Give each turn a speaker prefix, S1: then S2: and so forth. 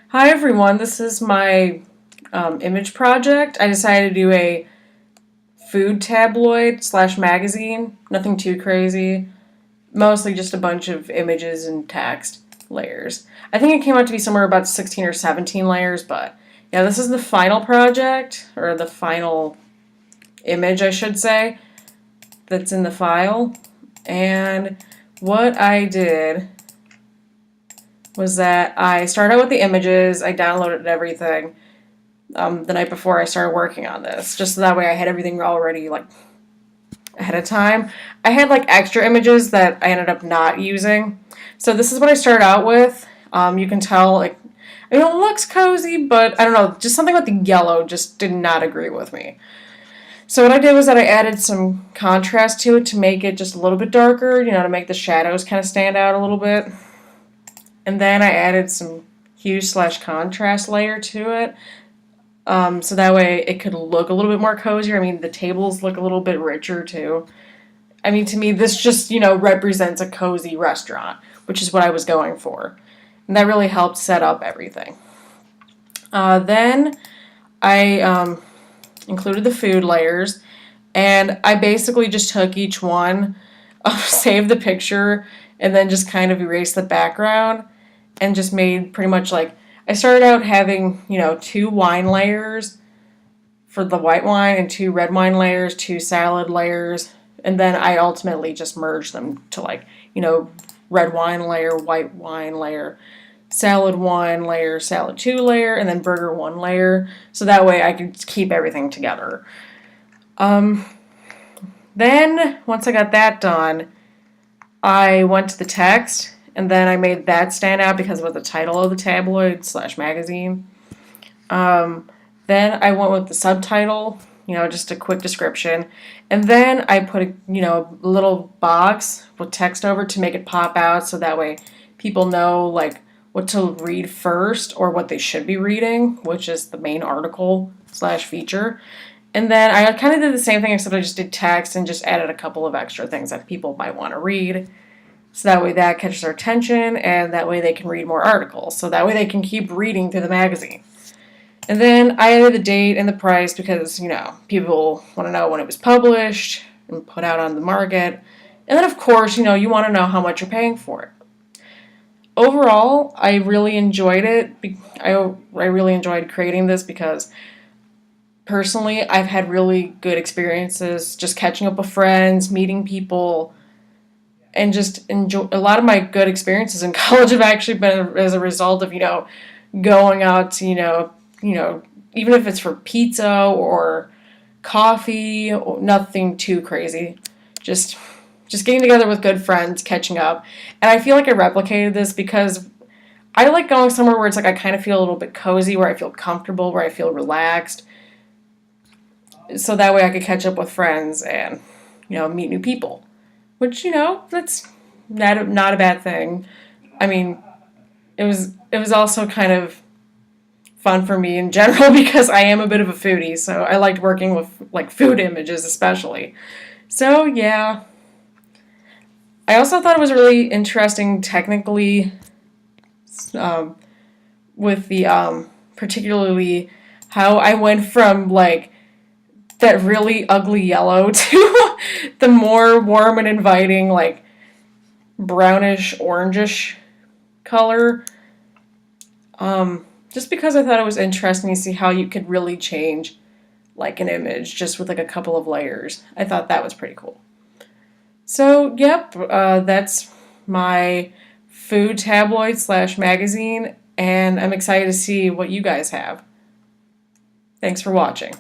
S1: Hi everyone, this is my image project. I decided to do a food tabloid slash magazine. Nothing too crazy. Mostly just a bunch of images and text layers. I think it came out to be somewhere about 16 or 17 layers, but yeah, this is the final project, or the final image I should say, that's in the file. And what I did was that I started out with the images, I downloaded everything the night before I started working on this, just so that way I had everything already like ahead of time. I had like extra images that I ended up not using. So this is what I started out with. You can tell like it looks cozy, but I don't know, just something with the yellow just did not agree with me. So what I did was that I added some contrast to it to make it just a little bit darker, to make the shadows kind of stand out a little bit. And then I added some hue slash contrast layer to it. So that way it could look a little bit more cozier. I mean, the tables look a little bit richer too. I mean, to me, this just, represents a cozy restaurant, which is what I was going for. And that really helped set up everything. Then I included the food layers, and I basically just took each one, saved the picture, and then just kind of erased the background, and just made pretty much like, I started out having, 2 wine layers for the white wine and 2 red wine layers, 2 salad layers, and then I ultimately just merged them to like, red wine layer, white wine layer, salad 1 layer, salad 2 layer, and then burger 1 layer, so that way I could keep everything together. Then, once I got that done, I went to the text, and then I made that stand out because it was the title of the tabloid slash magazine. Then I went with the subtitle, just a quick description. And then I put a little box with text over to make it pop out so that way people know like what to read first or what they should be reading, which is the main article slash feature. And then I kind of did the same thing except I just did text and just added a couple of extra things that people might want to read. So that way that catches their attention, and that way they can read more articles. So that way they can keep reading through the magazine. And then I added the date and the price because, people want to know when it was published and put out on the market. And then, of course, you want to know how much you're paying for it. Overall, I really enjoyed it. I really enjoyed creating this because, personally, I've had really good experiences just catching up with friends, meeting people, and just enjoy. A lot of my good experiences in college have actually been as a result of going out to even if it's for pizza or coffee, or nothing too crazy, just getting together with good friends, catching up. And I feel like I replicated this because I like going somewhere where it's like I kind of feel a little bit cozy, where I feel comfortable, where I feel relaxed, so that way I could catch up with friends and meet new people. Which, that's not a bad thing. I mean, it was also kind of fun for me in general because I am a bit of a foodie, so I liked working with like food images especially. So yeah. I also thought it was really interesting technically with the particularly how I went from like that really ugly yellow to the more warm and inviting, like brownish, orangish color. Just because I thought it was interesting to see how you could really change like an image just with like a couple of layers. I thought that was pretty cool. So, yep, that's my food tabloid slash magazine, and I'm excited to see what you guys have. Thanks for watching.